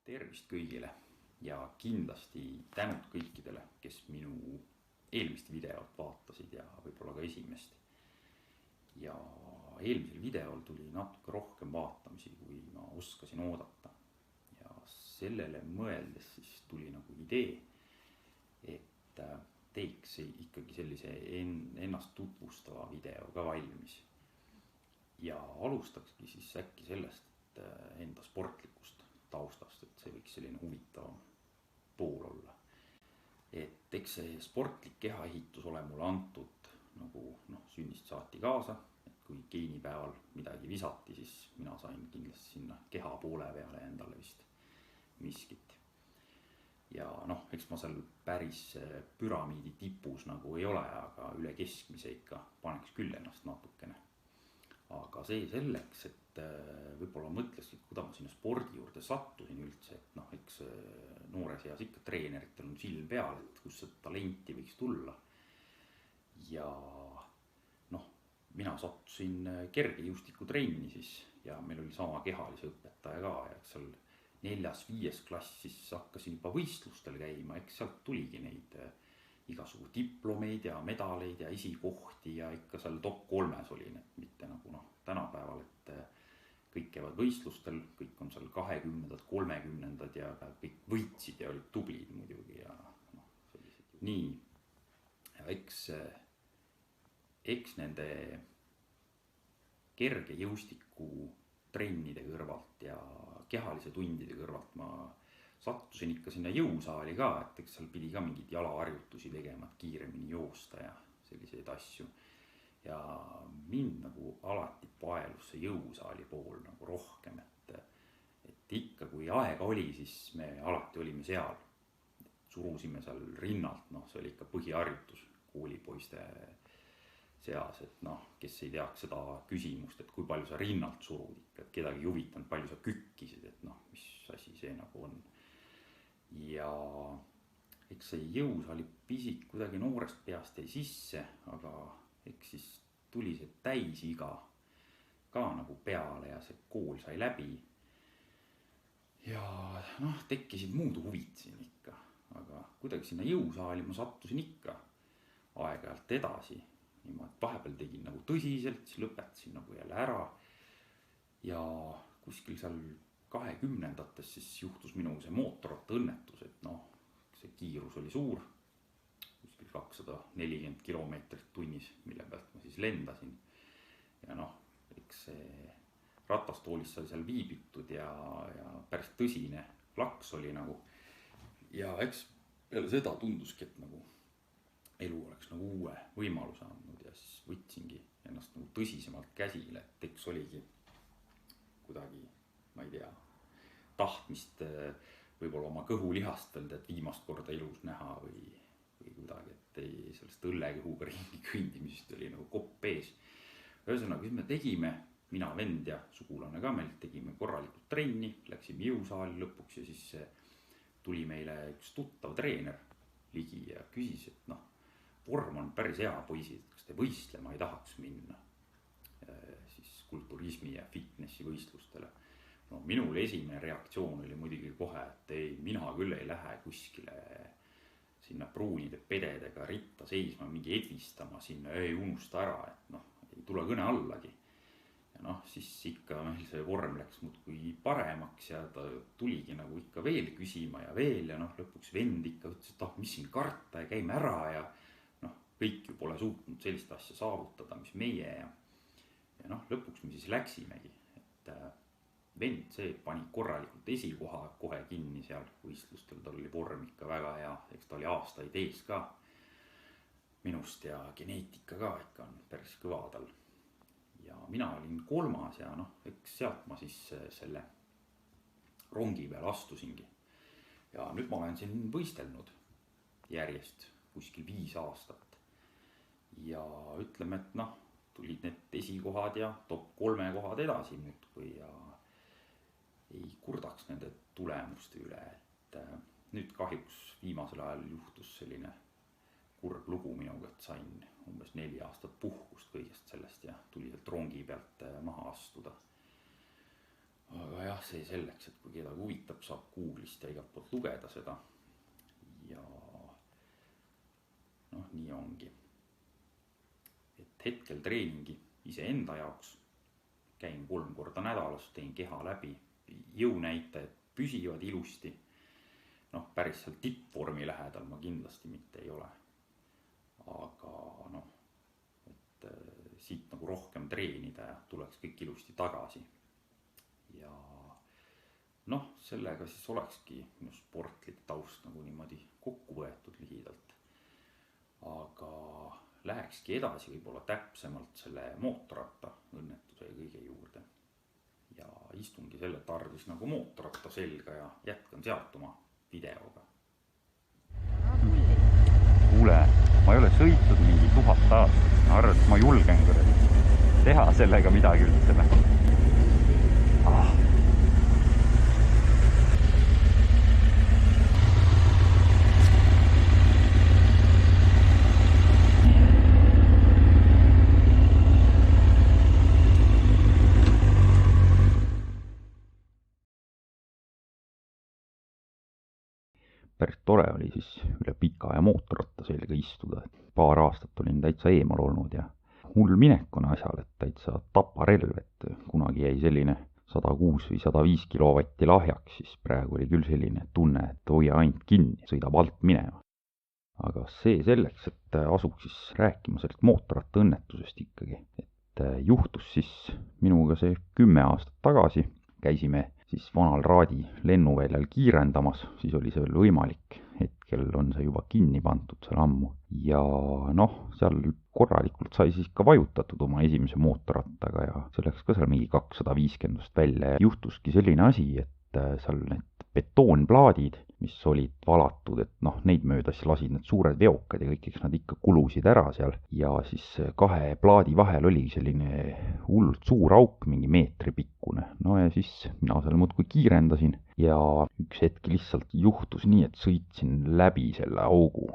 Tervist kõigile ja kindlasti tänud kõikidele, kes minu eelmist videot vaatasid ja võib-olla ka esimest. Ja eelmisel videol tuli natuke rohkem vaatamisi, kui ma oskasin oodata. Ja sellele mõeldes siis tuli nagu idee, et teeks ikkagi sellise ennast tutvustava video ka valmis. Ja alustakski siis äkki sellest, et enda sportlikust taustast, et see võiks selline huvitavam pool olla. Et eks see sportlik kehaehitus ole mulle antud nagu sünnist saati kaasa, et kui geenipäeval midagi visati, siis mina sain kindlasti sinna keha poole peale endale vist miskit. Ja eks ma seal päris püramiidi tipus nagu ei ole, aga üle keskmise ikka paneks küll ennast natukene. Aga see selleks, et võib-olla mõtleski, kuidas ma sinna spordi juurde sattusin üldse, et eks noores eas ikka treeneritel on silm peal, et kus see talenti võiks tulla. Ja mina sattusin kergejõustiku trenni siis ja meil oli sama kehalise õpetaja ka ja eks seal 4.–5. klass siis hakkasin juba võistlustel käima, eks sealt tuligi neid igasugu diplomeid ja medaleid ja esikohti ja ikka seal top 3 olin, et mitte nagu tänapäeval, et kõik käivad võistlustel, kõik on seal 20, 30 ja kõik võitsid ja olid tublid muidugi ja sellised. Nii, ja eks nende kerge jõustiku trennide kõrvalt ja kehalise tundide kõrvalt ma sattusin ikka sinna jõusaali ka, et eks seal pidi ka mingid jalaharjutusi tegema, et kiiremini joosta ja selliseid asju. Ja mind nagu alati paelus see jõusaali pool nagu rohkem, et ikka kui aega oli, siis me alati olime seal. Surusime seal rinnalt, see oli ikka põhiharjutus koolipoiste seas, et kes ei teaks seda küsimust, et kui palju sa rinnalt surud ikka, et kedagi ei huvitanud, palju sa kükkisid, et mis asi see nagu on. Ja eks see jõusaali pisik kuidagi noorest peast jäi sisse, aga eks siis tuli see täisiga ka nagu peale ja see kool sai läbi. Ja tekkisid muud huvid siin ikka, aga kuidagi sinna jõusaali ma sattusin ikka aeg-ajalt edasi. Niimoodi vahepeal tegin nagu tõsiselt, siis lõpetasin nagu jälle ära. Ja kuskil seal 20-ndates siis juhtus minuga see mootorratta õnnetus, et see kiirus oli suur, kuskil 240 kilomeetrit tunnis, mille pealt ma siis lendasin. Ja eks see ratastoolis sai seal viibitud ja päris tõsine laks oli nagu. Ja eks peale seda tunduski, et nagu elu oleks nagu uue võimaluse andnud ja siis võtsingi ennast nagu tõsisemalt käsile, et eks oligi kuidagi, ma ei tea, tahtmist võib-olla oma kõhulihast veel, et viimast korda elus näha või kuidagi, et ei sellest õllekõhuga ringi kõndimisest oli nagu kopp ees. Ühesõnaga, siis me tegime, mina, vend ja sugulane ka meil, tegime korralikult trenni, läksime jõusaali lõpuks ja siis tuli meile üks tuttav treener ligi ja küsis, et vorm on päris hea, poisid, kas te võistlema ei tahaks minna siis kulturismi ja fitnessi võistlustele. Minul esimene reaktsioon oli muidugi kohe, et ei, mina küll ei lähe kuskile sinna pruunide pededega ritta seisma, mingi edvistama sinna, ei unusta ära, et ei tule kõne allagi. Ja siis ikka meil see vorm läks muudkui paremaks ja ta tuligi nagu ikka veel küsima ja veel ja lõpuks vend ikka ütles, et mis siin karta ja käime ära ja kõik ju pole suutnud sellist asja saavutada, mis meie ja lõpuks me siis läksimegi, et vend see pani korralikult esikoha kohe kinni seal võistlustel, tal oli vorm ikka väga hea, eks ta oli aastaid ees ka minust ja geneetika ka ikka on päris kõva tal. Ja mina olin 3. ja eks sealt ma siis selle rongi peal astusingi. Ja nüüd ma olen siin võistelnud järjest kuskil 5 aastat. Ja ütleme, et tulid need esikohad ja top 3 kohad edasi muudkui ja ei kurdaks nende tulemuste üle, et nüüd kahjuks viimasel ajal juhtus selline kurb lugu minuga, et sain umbes 4 aastat puhkust kõigest sellest ja tuli sealt rongi pealt maha astuda. Aga aga jah, see selleks, et kui kedagi huvitab, saab Google'ist ja igalt poolt lugeda seda. Ja noh, nii ongi. Et hetkel treeningi iseenda jaoks, käin 3 korda nädalas, teen keha läbi, jõunäitajad püsivad ilusti. Noh, päris seal tippvormi lähedal ma kindlasti mitte ei ole. Aga noh, et siit nagu rohkem treenida ja tuleks kõik ilusti tagasi. Ja noh, sellega siis olekski minu sportlik taust nagu niimoodi kokku võetud lühidalt. Aga lähekski edasi võib-olla täpsemalt selle mootorratta õnnetuse kõige juurde. Ja istungi selle tarvis nagu mootorratta selga ja jätkan sealt oma videoga. Kuule, ma ei ole sõitnud mingi 1000 aastat. Ma arvan, et ma julgen teha sellega midagi üldse. Päris tore oli siis üle pika ja mootorratta selga istuda. Paar aastat olin täitsa eemal olnud ja hull minek on asjal, et täitsa taparelv, et kunagi jäi selline 106 või 105 kilovatti lahjaks, siis praegu oli küll selline tunne, et hoia ainult kinni, sõidab alt minema. Aga see selleks, et asuks siis rääkima sellest mootorratta õnnetusest ikkagi. Et juhtus siis minuga see 10 aastat tagasi, käisime siis vanal Raadi lennuväljal kiirendamas, siis oli see veel võimalik, hetkel on see juba kinni pandud seal ammu. Ja noh, seal korralikult sai siis ka vajutatud oma esimese mootorrattaga ja see läks ka seal mingi 250 välja ja juhtuski selline asi, et seal need betoonplaadid, mis olid valatud, et noh, neid mööda siis lasid need suured veokad ja kõik, eks nad ikka kulusid ära seal. Ja siis 2 plaadi vahel oli selline hullult suur auk, mingi meetri pikkune. No ja siis mina seal muudkui kiirendasin ja üks hetk lihtsalt juhtus nii, et sõitsin läbi selle augu.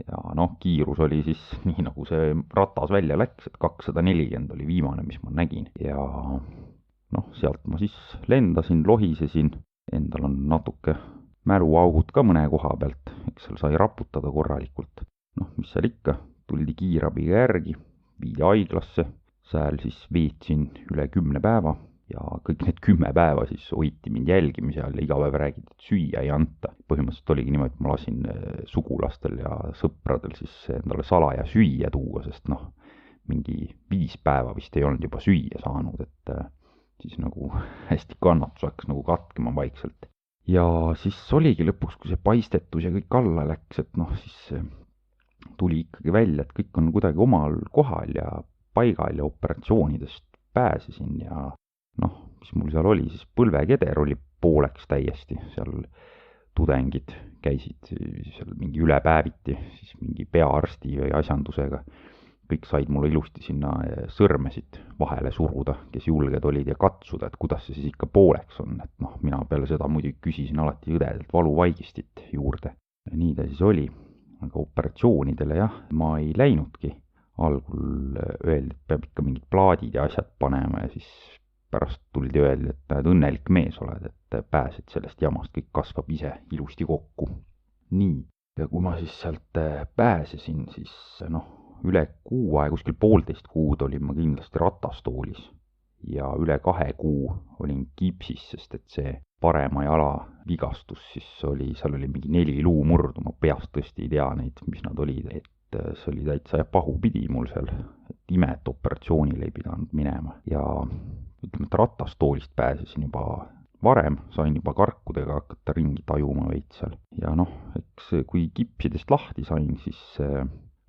Ja noh, kiirus oli siis nii nagu see ratas välja läks, et 240 oli viimane, mis ma nägin. Ja noh, sealt ma siis lendasin, lohisesin, endal on natuke mäluaugud ka mõne koha pealt, eks seal sai raputada korralikult. Noh, mis seal ikka, tuldi kiirabiga järgi, viidi haiglasse, seal siis veetsin üle 10 päeva ja kõik need 10 päeva siis hoiti mind jälgimise all ja iga päev räägiti, et süüa ei anta. Põhimõtteliselt oligi niimoodi, et ma lasin sugulastel ja sõpradel siis endale salaja süüa tuua, sest noh, mingi 5 päeva vist ei olnud juba süüa saanud, et siis nagu hästi kannatus hakkas nagu katkema vaikselt. Ja siis oligi lõpuks, kui see paistetus ja kõik alla läks, et noh, siis tuli ikkagi välja, et kõik on kuidagi omal kohal ja paigal ja operatsioonidest pääsesin ja noh, mis mul seal oli, siis põlvekeder oli pooleks täiesti, seal tudengid käisid seal mingi ülepäeviti, siis mingi peaarsti või asjandusega. Kõik said mulle ilusti sinna sõrmesid vahele suruda, kes julged olid ja katsuda, et kuidas see siis ikka pooleks on. Et noh, mina peale seda muidugi küsisin alati õdedelt valuvaigistit juurde. Ja nii ta siis oli. Aga operatsioonidele jah, ma ei läinudki. Algul öeldi, et peab ikka mingid plaadid ja asjad panema ja siis pärast tuldi öeldi, et näed õnnelik mees oled, et pääsed sellest jamast, kõik kasvab ise ilusti kokku. Nii, ja kui ma siis sealt pääsesin, siis noh, üle kuu aega, kuskil 1,5 kuud olin ma kindlasti ratastoolis ja üle 2 kuu olin kipsis, sest et see parema jala vigastus siis oli, seal oli mingi 4 luumurdu, ma peast tõesti ei tea neid, mis nad olid, et see oli täitsa ja pahupidi mul seal, et ime, et operatsioonile ei pidanud minema ja ütleme, et ratastoolist pääsesin juba varem, sain juba karkudega hakata ringi tajuma veits seal ja noh, eks kui kipsidest lahti sain, siis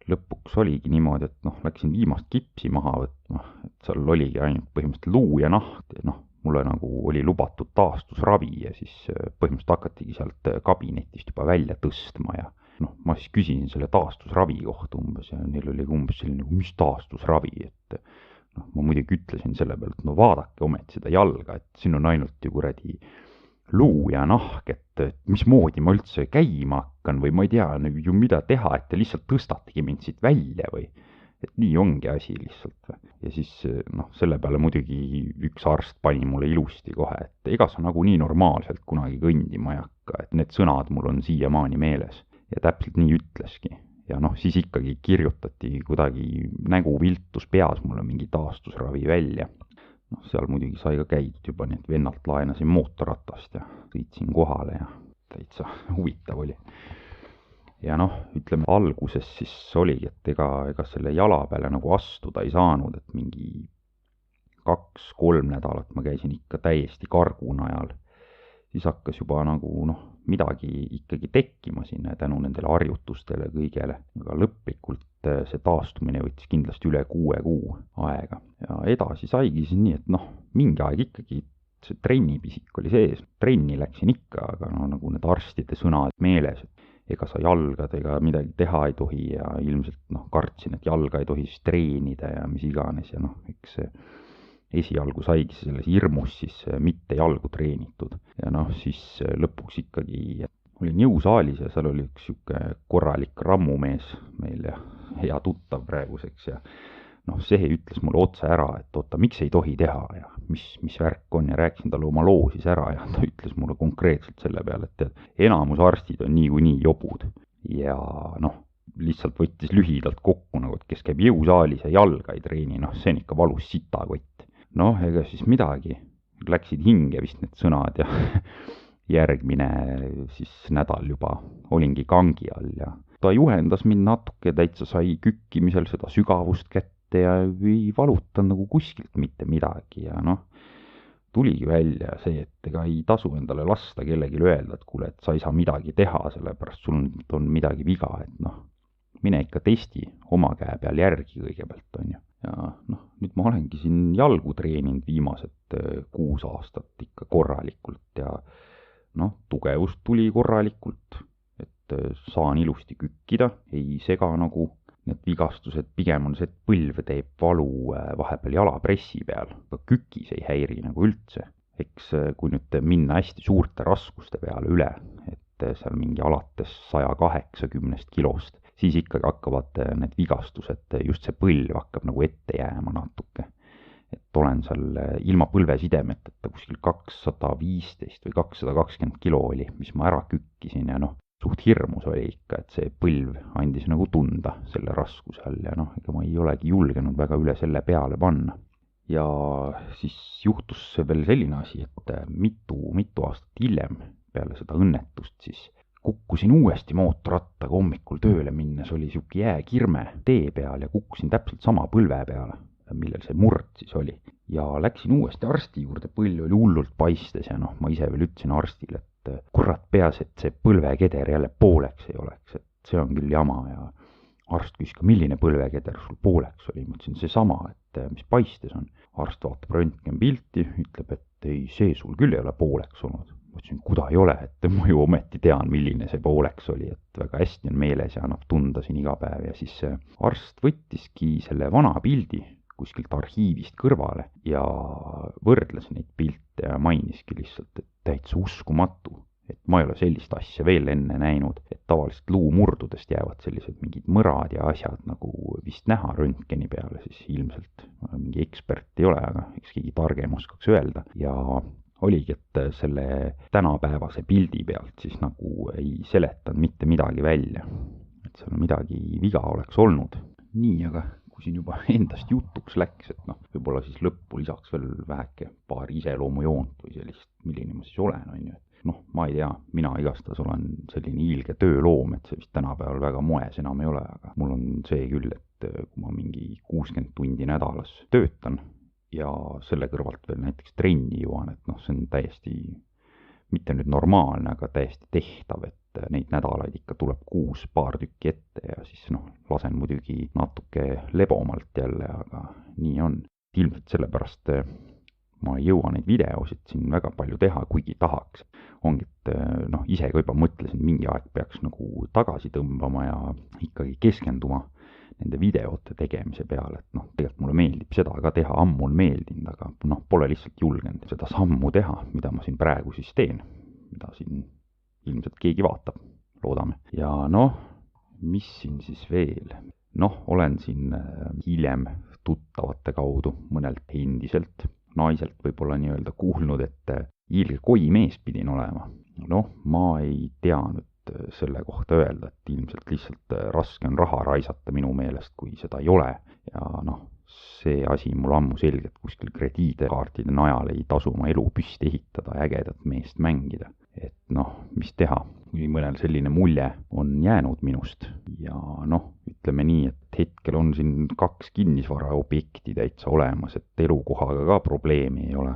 lõpuks oligi niimoodi, et noh, läksin viimast kipsi maha võtma, et seal oligi ainult põhimõtteliselt luu ja nahk, noh, mulle nagu oli lubatud taastusravi ja siis põhimõtteliselt hakatigi sealt kabinetist juba välja tõstma ja noh, ma siis küsisin selle taastusravi kohta umbes ja neil oli umbes selline, mis taastusravi, et noh, ma muidugi ütlesin selle pealt, et no vaadake ometi seda jalga, et siin on ainult ju kuradi luu ja nahk, et mismoodi ma üldse käima hakkan või ma ei tea ju mida teha, et te lihtsalt tõstategi mind siit välja või et nii ongi asi lihtsalt. Ja siis noh, selle peale muidugi üks arst pani mulle ilusti kohe, et ega sa nagunii normaalselt kunagi kõndima ei hakka, et need sõnad mul on siiamaani meeles. Ja täpselt nii ütleski. Ja noh, siis ikkagi kirjutati kuidagi nägu viltus peas mulle mingi taastusravi välja. Noh, seal muidugi sai ka käidud juba, nii et vennalt laenasin mootorratast ja sõitsin kohale ja täitsa huvitav oli. Ja noh, ütleme alguses siis oligi, et ega selle jala peale nagu astuda ei saanud, et mingi 2-3 nädalat ma käisin ikka täiesti kargu najal. Siis hakkas juba nagu noh, midagi ikkagi tekkima sinna tänu nendele harjutustele kõigele, aga lõplikult see taastumine võttis kindlasti üle 6 kuu aega. Ja edasi saigi siis nii, et noh, mingi aeg ikkagi see trennipisik oli sees. Trenni läksin ikka, aga no nagu need arstide sõnad meeles, et ega sa jalgadega midagi teha ei tohi ja ilmselt noh, kartsin, et jalga ei tohi siis treenida ja mis iganes ja noh, eks see esialgu saigi selles hirmus siis mitte jalgu treenitud. Ja noh, siis lõpuks ikkagi olin jõusaalis ja seal oli üks siuke korralik rammumees meil ja hea tuttav praeguseks ja noh, see ütles mulle otse ära, et oota, miks ei tohi teha ja mis värk on ja rääkisin talle oma loo siis ära ja ta ütles mulle konkreetselt selle peale, et enamus arstid on niikuinii jobud ja noh, lihtsalt võttis lühidalt kokku nagu, et kes käib jõusaalis ja jalga ei treeni, noh, see on ikka valus sitakott. Noh, ega siis midagi, läksid hinge vist need sõnad ja järgmine siis nädal juba olingi kangi all ja ta juhendas mind natuke, täitsa sai kükkimisel seda sügavust kätte ja ei valutanud nagu kuskilt mitte midagi ja noh, tuligi välja see, et ega ei tasu endale lasta kellelegi öelda, et kuule, et sa ei saa midagi teha, sellepärast sul on midagi viga, et noh, mine ikka testi oma käe peal järgi kõigepealt, on ju. Ja noh, nüüd ma olengi siin jalgu treeninud viimased 6 aastat ikka korralikult ja noh, tugevust tuli korralikult, et saan ilusti kükkida, ei sega nagu need vigastused, pigem on see, et põlv teeb valu vahepeal jalapressi peal, aga kükis ei häiri nagu üldse. Eks kui nüüd minna hästi suurte raskuste peale üle, et seal mingi alates 180 kilost, siis ikkagi hakkavad need vigastused, just see põlv hakkab nagu ette jääma natuke. Et olen seal ilma põlvesidemeteta kuskil 215 või 220 kilo oli, mis ma ära kükkisin ja noh, suht hirmus oli ikka, et see põlv andis nagu tunda selle raskuse all ja noh, ega ma ei olegi julgenud väga üle selle peale panna. Ja siis juhtus veel selline asi, et mitu aastat hiljem peale seda õnnetust siis kukkusin uuesti mootorrattaga hommikul tööle minnes, oli siuke jääkirme tee peal ja kukkusin täpselt sama põlve peale, millel see murd siis oli. Ja läksin uuesti arsti juurde, põlv oli hullult paistes ja noh, ma ise veel ütlesin arstile, et kurat peas, et see põlvekeder jälle pooleks ei oleks, et see on küll jama ja arst küsis ka, milline põlvekeder sul pooleks oli, ma ütlesin seesama, et mis paistes on. Arst vaatab röntgenpilti, ütleb, et ei, see sul küll ei ole pooleks olnud. Ma ütlesin, kuda ei ole, et ma ju ometi tean, milline see pooleks oli, et väga hästi on meeles ja annab tunda siin iga päev ja siis arst võttiski selle vana pildi kuskilt arhiivist kõrvale ja võrdles neid pilte ja mainiski lihtsalt, et täitsa uskumatu, et ma ei ole sellist asja veel enne näinud, et tavaliselt luumurdudest jäävad sellised mingid mõrad ja asjad nagu vist näha röntgeni peale, siis ilmselt mingi ekspert ei ole, aga eks keegi targem oskaks öelda ja oligi, et selle tänapäevase pildi pealt siis nagu ei seletanud mitte midagi välja, et seal midagi viga oleks olnud. Nii, aga kui siin juba endast jutuks läks, et noh, võib-olla siis lõppu lisaks veel väheke paar iseloomujoont või sellist, milline ma siis olen, on ju. Noh, ma ei tea, mina igastahes olen selline ilge tööloom, et see vist tänapäeval väga moes enam ei ole, aga mul on see küll, et kui ma mingi 60 tundi nädalas töötan ja selle kõrvalt veel näiteks trenni jõuan, et noh, see on täiesti, mitte nüüd normaalne, aga täiesti tehtav, et neid nädalaid ikka tuleb 6 paar tükki ette ja siis noh, lasen muidugi natuke lebomalt jälle, aga nii on. Ilmselt sellepärast ma ei jõua neid videosid siin väga palju teha, kuigi tahaks. Ongi, et noh, ise ka juba mõtlesin, mingi aeg peaks nagu tagasi tõmbama ja ikkagi keskenduma nende videote tegemise peale, et noh, tegelikult mulle meeldib seda ka teha, ammu on meeldinud, aga noh, pole lihtsalt julgenud seda sammu teha, mida ma siin praegu siis teen, mida siin ilmselt keegi vaatab, loodame. Ja noh, mis siin siis veel? Noh, olen siin hiljem tuttavate kaudu mõnelt endiselt naiselt võib-olla nii-öelda kuulnud, et ilge koimees pidin olema. Noh, ma ei tea nüüd selle kohta öelda, et ilmselt lihtsalt raske on raha raisata minu meelest, kui seda ei ole. Ja noh, see asi mul ammu selgelt kuskil krediidikaartide najal ei tasu oma elu püsti ehitada, ägedat meest mängida. Et noh, mis teha, kui mõnel selline mulje on jäänud minust. Ja noh, ütleme nii, et hetkel on siin 2 kinnisvaraobjekti täitsa olemas, et elukohaga ka probleemi ei ole.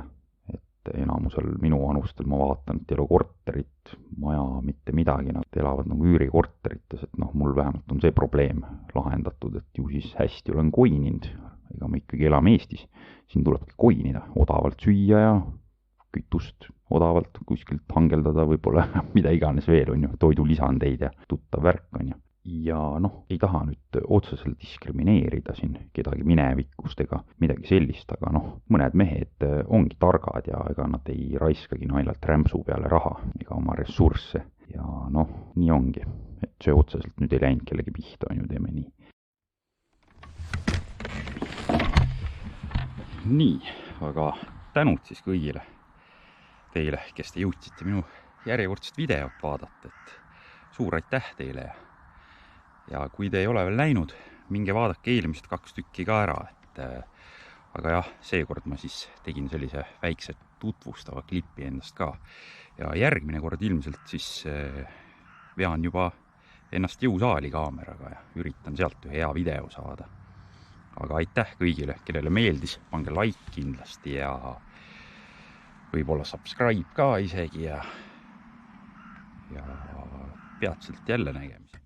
Et enamusel minu vanustel ma vaatan, et elukorterit, maja, mitte midagi, nad elavad nagu üürikorterites, et noh, mul vähemalt on see probleem lahendatud, et ju siis hästi olen koininud, ega me ikkagi elame Eestis, siin tulebki koinida, odavalt süüa ja kütust odavalt kuskilt hangeldada, võib-olla mida iganes veel on ju, toidulisandeid ja tuttav värk on ju. Ja noh, ei taha nüüd otseselt diskrimineerida siin kedagi minevikust ega midagi sellist, aga noh, mõned mehed ongi targad ja ega nad ei raiskagi naljalt rämpsu peale raha ega oma ressursse. Ja noh, nii ongi, et see otseselt nüüd ei läinud kellegi pihta, on ju, teeme nii. Nii, aga tänud siis kõigile teile, kes te jõudsite minu järjekordset videot vaadata, et suur aitäh teile ja kui te ei ole veel näinud, minge vaadake eelmised 2 tükki ka ära, et aga jah, seekord ma siis tegin sellise väikse tutvustava klipi endast ka ja järgmine kord ilmselt siis vean juba ennast jõusaali kaameraga ja üritan sealt ühe hea video saada. Aga aitäh kõigile, kellele meeldis, pange like kindlasti ja võib-olla subscribe ka isegi ja peatselt jälle nägemist.